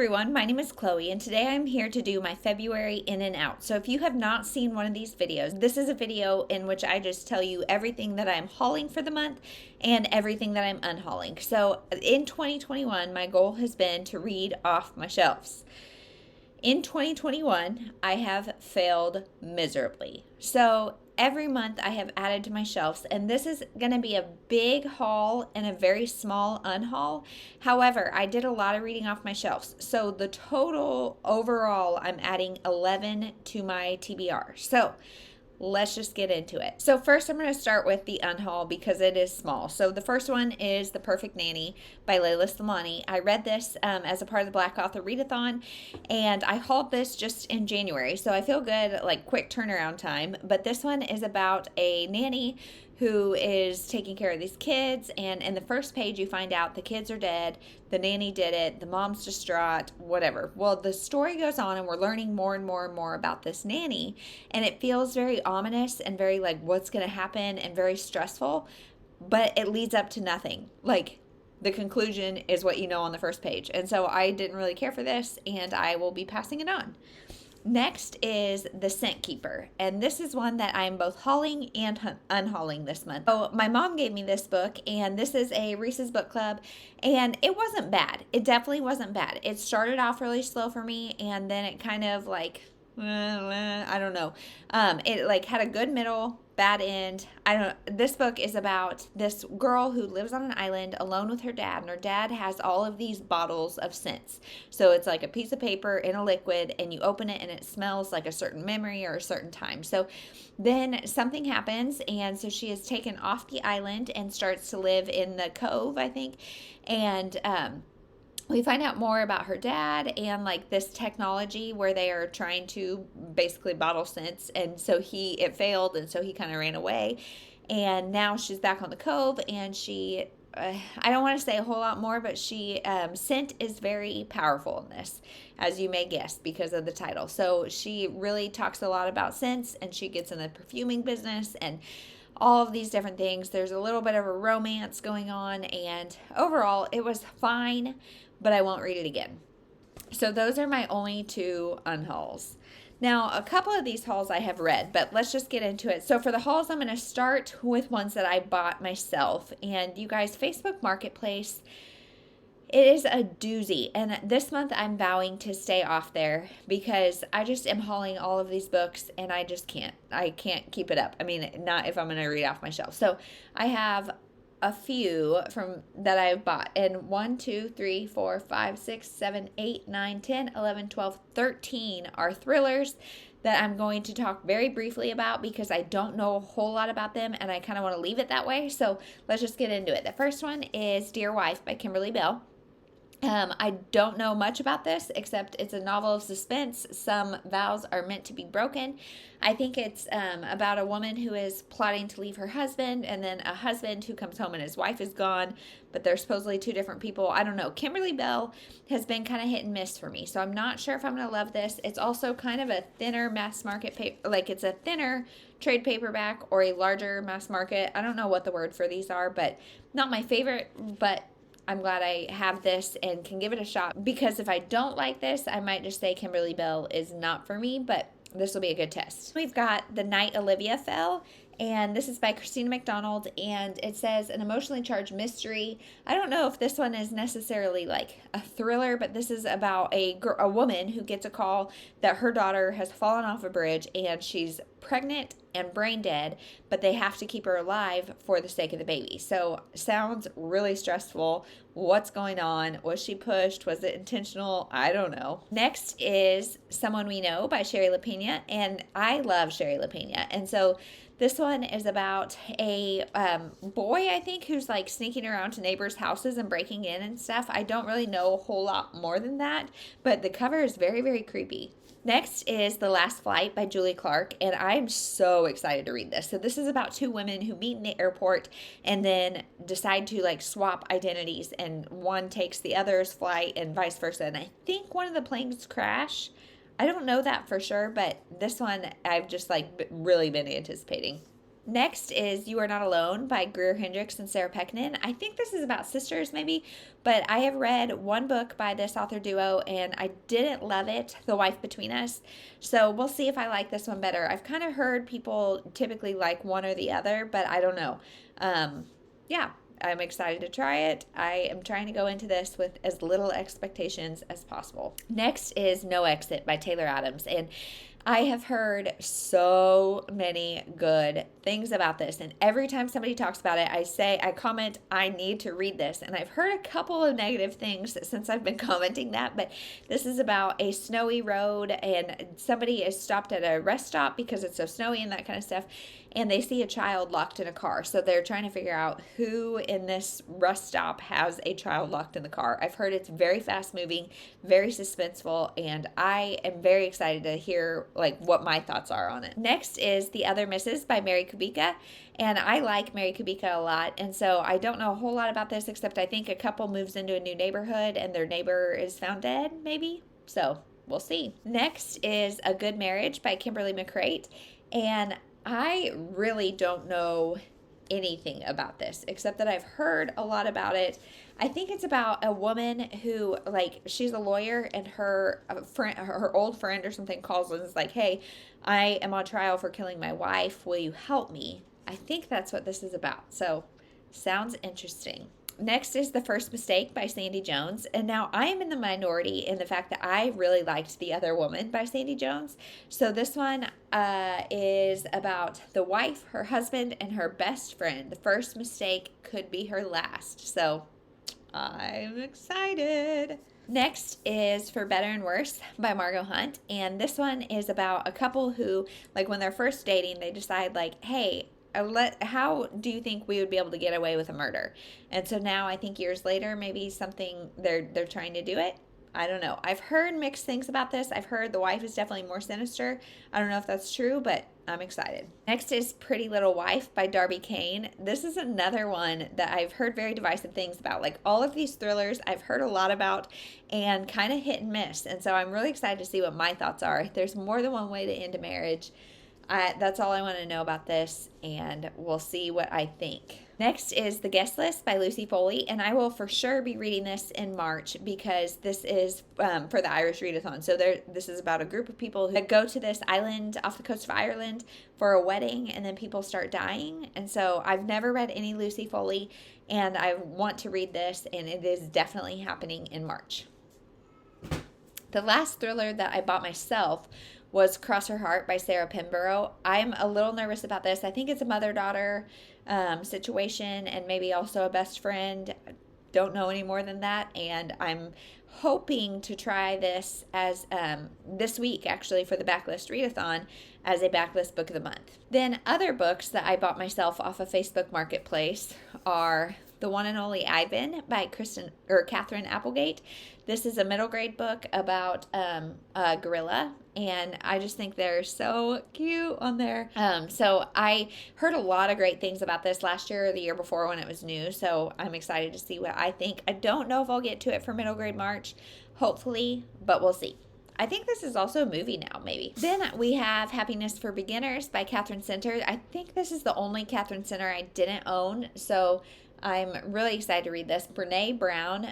everyone, my name is Chloe and today I'm here to do my February in and out. So if you have not seen one of these videos, this is a video in which I just tell you everything that I'm hauling for the month and everything that I'm unhauling. So in 2021, my goal has been to read off my shelves. In 2021, I have failed miserably. So every month I have added to my shelves, and this is going to be a big haul and a very small unhaul. However, I did a lot of reading off my shelves. So the total overall, I'm adding 11 to my TBR. So let's just get into it. So first I'm going to start with the unhaul because it is small. So the first one is The Perfect Nanny by Layla Slimani. I read this as a part of the Black Author Readathon, and I hauled this just in January. So I feel good, like quick turnaround time. But this one is about a nanny who is taking care of these kids, and in the first page you find out the kids are dead, the nanny did it, the mom's distraught, whatever. Well, the story goes on and we're learning more and more and more about this nanny, and it feels very ominous and very like what's going to happen and very stressful, but it leads up to nothing. Like the conclusion is what you know on the first page. And so I didn't really care for this, and I will be passing it on. Next is The Scent Keeper, and this is one that I'm both hauling and unhauling this month. So my mom gave me this book, and this is a Reese's Book Club, and it wasn't bad. It definitely wasn't bad. It started off really slow for me, and then it kind of like, I don't know. It like had a good middle, bad end. This book is about this girl who lives on an island alone with her dad, and her dad has all of these bottles of scents. So it's like a piece of paper in a liquid, and you open it and it smells like a certain memory or a certain time. So then something happens, and so she is taken off the island and starts to live in the cove, I think. And we find out more about her dad and like this technology where they are trying to basically bottle scents, and so it failed, and so he kind of ran away, and now she's back on the cove, and she I don't want to say a whole lot more, but scent is very powerful in this, as you may guess because of the title. So she really talks a lot about scents, and she gets in the perfuming business and all of these different things. There's a little bit of a romance going on, and overall it was fine, but I won't read it again. So those are my only two unhauls. Now, a couple of these hauls I have read, but let's just get into it. So for the hauls, I'm going to start with ones that I bought myself. And you guys, Facebook Marketplace, it is a doozy. And this month I'm vowing to stay off there because I just am hauling all of these books, and I just can't. I can't keep it up. I mean, not if I'm going to read off my shelf. So I have a few from that I've bought, and 1, 2, 3, 4, 5, 6, 7, 8, 9, 10, 11, 12, 13 are thrillers that I'm going to talk very briefly about because I don't know a whole lot about them, and I kind of want to leave it that way. So let's just get into it. The first one is Dear Wife by Kimberly Bell. I don't know much about this except it's a novel of suspense. Some vows are meant to be broken. I think it's about a woman who is plotting to leave her husband, and then a husband who comes home and his wife is gone, but they're supposedly two different people. I don't know. Kimberly Bell has been kind of hit and miss for me, so I'm not sure if I'm going to love this. It's also kind of a thinner mass market paper, like it's a thinner trade paperback or a larger mass market. I don't know what the word for these are, but not my favorite, but I'm glad I have this and can give it a shot, because if I don't like this, I might just say Kimberly Bell is not for me, but this will be a good test. We've got The Night Olivia Fell, and this is by Christina McDonald, and it says an emotionally charged mystery. I don't know if this one is necessarily like a thriller, but this is about a woman who gets a call that her daughter has fallen off a bridge, and she's pregnant and brain dead, but they have to keep her alive for the sake of the baby. So sounds really stressful. What's going on? Was she pushed? Was it intentional? I don't know. Next is Someone We Know by Sherry LaPena, and I love Sherry LaPena, and so this one is about a boy, I think, who's like sneaking around to neighbors' houses and breaking in and stuff. I don't really know a whole lot more than that, but the cover is very, very creepy. Next is The Last Flight by Julie Clark, and I'm so excited to read this. So this is about two women who meet in the airport and then decide to like swap identities, and one takes the other's flight and vice versa. And I think one of the planes crash. I don't know that for sure, but this one I've just like really been anticipating. Next is You Are Not Alone by Greer Hendricks and Sarah Pecknin. I think this is about sisters, maybe, but I have read one book by this author duo and I didn't love it, The Wife Between Us. So we'll see if I like this one better. I've kind of heard people typically like one or the other, but I don't know. Yeah, I'm excited to try it. I am trying to go into this with as little expectations as possible. Next is No Exit by Taylor Adams, and I have heard so many good things about this, and every time somebody talks about it, I comment, I need to read this, and I've heard a couple of negative things since I've been commenting that, but this is about a snowy road, and somebody is stopped at a rest stop because it's so snowy and that kind of stuff, and they see a child locked in a car, so they're trying to figure out who in this rest stop has a child locked in the car. I've heard it's very fast moving, very suspenseful, and I am very excited to hear like what my thoughts are on it. Next is The Other Misses by Mary Kubica, and I like Mary Kubica a lot, and so I don't know a whole lot about this except I think a couple moves into a new neighborhood and their neighbor is found dead, maybe? So we'll see. Next is A Good Marriage by Kimberly McCreight, and I really don't know anything about this except that I've heard a lot about it. I think it's about a woman who, like, she's a lawyer and her friend, her old friend or something calls and is like, hey, I am on trial for killing my wife. Will you help me? I think that's what this is about. So sounds interesting. Next is The First Mistake by Sandy Jones. And now I am in the minority in the fact that I really liked The Other Woman by Sandy Jones. So this one is about the wife, her husband, and her best friend. The first mistake could be her last. So I'm excited. Next is For Better and Worse by Margot Hunt. And this one is about a couple who, like, when they're first dating, they decide, like, hey, how do you think we would be able to get away with a murder? And so now I think years later, maybe something they're trying to do it. I don't know. I've heard mixed things about this. I've heard the wife is definitely more sinister. I don't know if that's true, but I'm excited. Next is Pretty Little Wife by Darby Kane. This is another one that I've heard very divisive things about. Like, all of these thrillers I've heard a lot about and kind of hit and miss. And so I'm really excited to see what my thoughts are. There's more than one way to end a marriage. That's all I want to know about this, and we'll see what I think. Next is The Guest List by Lucy Foley, and I will for sure be reading this in March because this is for the Irish Readathon. So this is about a group of people that go to this island off the coast of Ireland for a wedding, and then people start dying. And so I've never read any Lucy Foley, and I want to read this, and it is definitely happening in March. The last thriller that I bought myself was Cross Her Heart by Sarah Pinborough. I'm a little nervous about this. I think it's a mother-daughter situation and maybe also a best friend. Don't know any more than that. And I'm hoping to try this as this week, actually, for the Backlist Readathon as a Backlist Book of the Month. Then other books that I bought myself off of Facebook Marketplace are The One and Only Ivan by Catherine Applegate. This is a middle grade book about a gorilla, and I just think they're so cute on there. So I heard a lot of great things about this last year or the year before when it was new, so I'm excited to see what I think. I don't know if I'll get to it for middle grade March, hopefully, but we'll see. I think this is also a movie now, maybe. Then we have Happiness for Beginners by Catherine Center. I think this is the only Catherine Center I didn't own, so I'm really excited to read this. Brene Brown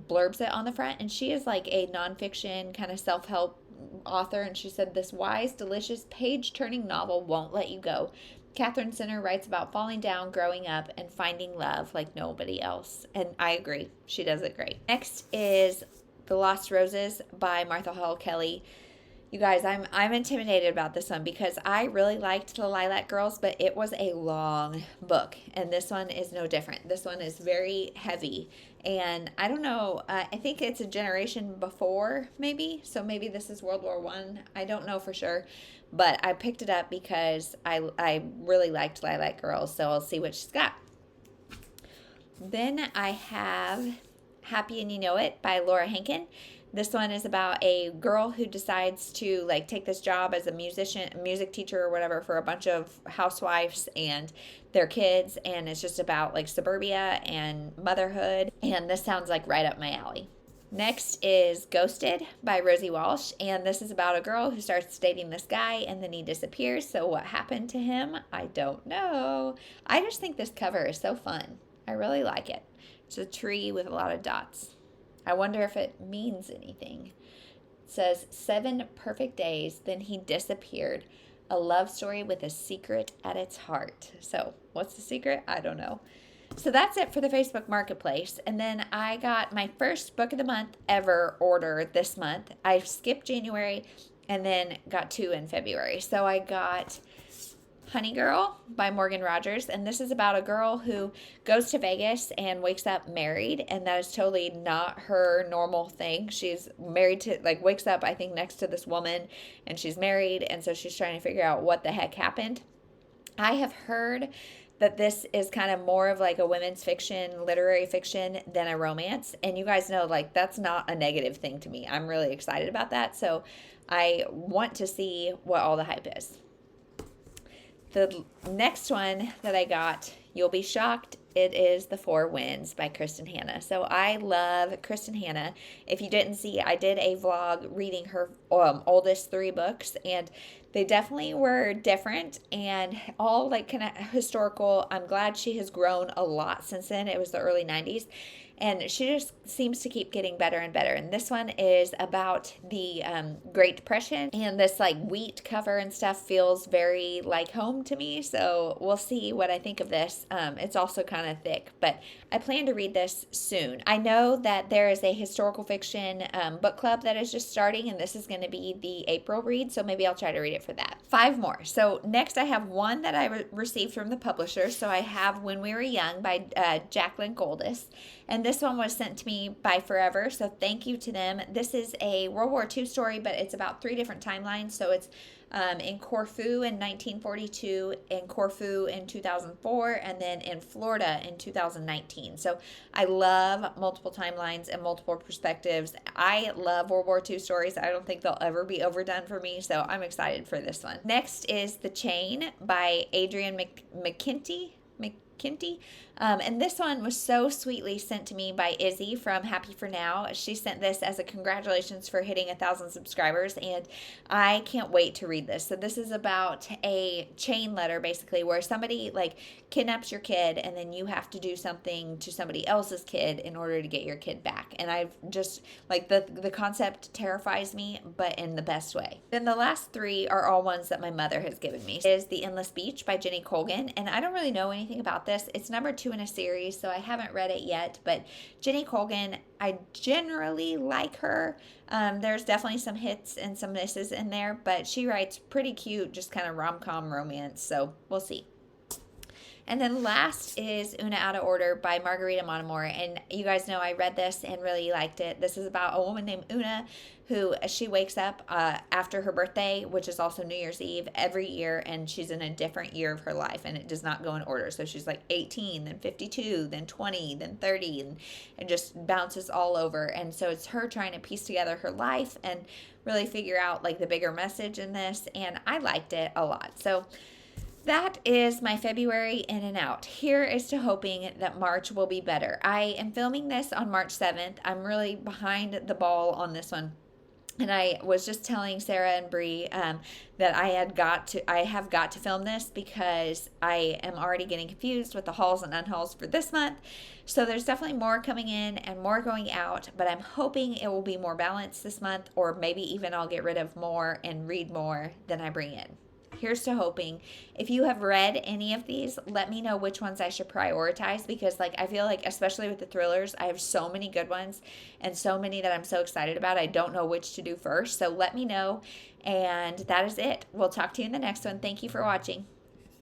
blurbs it on the front, and she is like a nonfiction kind of self-help author, and she said, this wise, delicious, page-turning novel won't let you go. Catherine Center writes about falling down, growing up, and finding love like nobody else. And I agree. She does it great. Next is The Lost Roses by Martha Hall Kelly. You guys, I'm intimidated about this one because I really liked The Lilac Girls, but it was a long book, and this one is no different. This one is very heavy, and I don't know, I think it's a generation before, maybe, so maybe this is World War I don't know for sure, but I picked it up because I really liked Lilac Girls, so I'll see what she's got. Then I have Happy and You Know It by Laura Hankin. This one is about a girl who decides to like take this job as a music teacher or whatever for a bunch of housewives and their kids, and it's just about like suburbia and motherhood, and this sounds like right up my alley. Next is Ghosted by Rosie Walsh, and this is about a girl who starts dating this guy and then he disappears. So what happened to him? I don't know. I just think this cover is so fun. I really like it. It's a tree with a lot of dots. I wonder if it means anything. It says 7 perfect days, then he disappeared. A love story with a secret at its heart. So what's the secret? I don't know. So that's it for the Facebook Marketplace. And then I got my first book of the month ever order this month. I skipped January and then got 2 in February. So I got Honey Girl by Morgan Rogers. And this is about a girl who goes to Vegas and wakes up married. And that is totally not her normal thing. She's married to, like, wakes up, I think, next to this woman and she's married. And so she's trying to figure out what the heck happened. I have heard that this is kind of more of like a women's fiction, literary fiction than a romance. And you guys know, like, that's not a negative thing to me. I'm really excited about that. So I want to see what all the hype is. The next one that I got, you'll be shocked, it is The Four Winds by Kristen Hanna. So I love Kristen Hanna. If you didn't see, I did a vlog reading her oldest 3 books, and they definitely were different and all like kind of historical. I'm glad she has grown a lot since then. It was the early 90s. And she just seems to keep getting better and better. And this one is about the Great Depression. And this like wheat cover and stuff feels very like home to me. So we'll see what I think of this. It's also kind of thick, but I plan to read this soon. I know that there is a historical fiction book club that is just starting. And this is going to be the April read. So maybe I'll try to read it for that. 5 more. So next I have one that I received from the publisher. So I have When We Were Young by Jacqueline Goldis. And this one was sent to me by Forever, so thank you to them. This is a World War II story, but it's about 3 different timelines. So it's in Corfu in 1942, in Corfu in 2004, and then in Florida in 2019. So I love multiple timelines and multiple perspectives. I love World War II stories. I don't think they'll ever be overdone for me, so I'm excited for this one. Next is The Chain by Adrienne McKinty. And this one was so sweetly sent to me by Izzy from Happy For Now. She sent this as a congratulations for hitting 1,000 subscribers, and I can't wait to read this. So this is about a chain letter, basically, where somebody like kidnaps your kid and then you have to do something to somebody else's kid in order to get your kid back. And I've just like the concept terrifies me, but in the best way. Then the last 3 are all ones that my mother has given me. It is The Endless Beach by Jenny Colgan, and I don't really know anything about this. It's number 2 in a series, so I haven't read it yet, but Jenny Colgan, I generally like her. There's definitely some hits and some misses in there, but she writes pretty cute, just kind of rom-com romance, so we'll see. And then last is Oona Out of Order by Margarita Montemore. And you guys know I read this and really liked it. This is about a woman named Oona who she wakes up after her birthday, which is also New Year's Eve, every year. And she's in a different year of her life and it does not go in order. So she's like 18, then 52, then 20, then 30, and just bounces all over. And so it's her trying to piece together her life and really figure out like the bigger message in this. And I liked it a lot. So that is my February in and out. Here is to hoping that March will be better. I am filming this on March 7th. I'm really behind the ball on this one. And I was just telling Sarah and Bree that I have got to film this because I am already getting confused with the hauls and unhauls for this month. So there's definitely more coming in and more going out, but I'm hoping it will be more balanced this month, or maybe even I'll get rid of more and read more than I bring in. Here's to hoping. If you have read any of these, let me know which ones I should prioritize, because like I feel like, especially with the thrillers, I have so many good ones and so many that I'm so excited about. I don't know which to do first. So let me know. And that is it. We'll talk to you in the next one. Thank you for watching.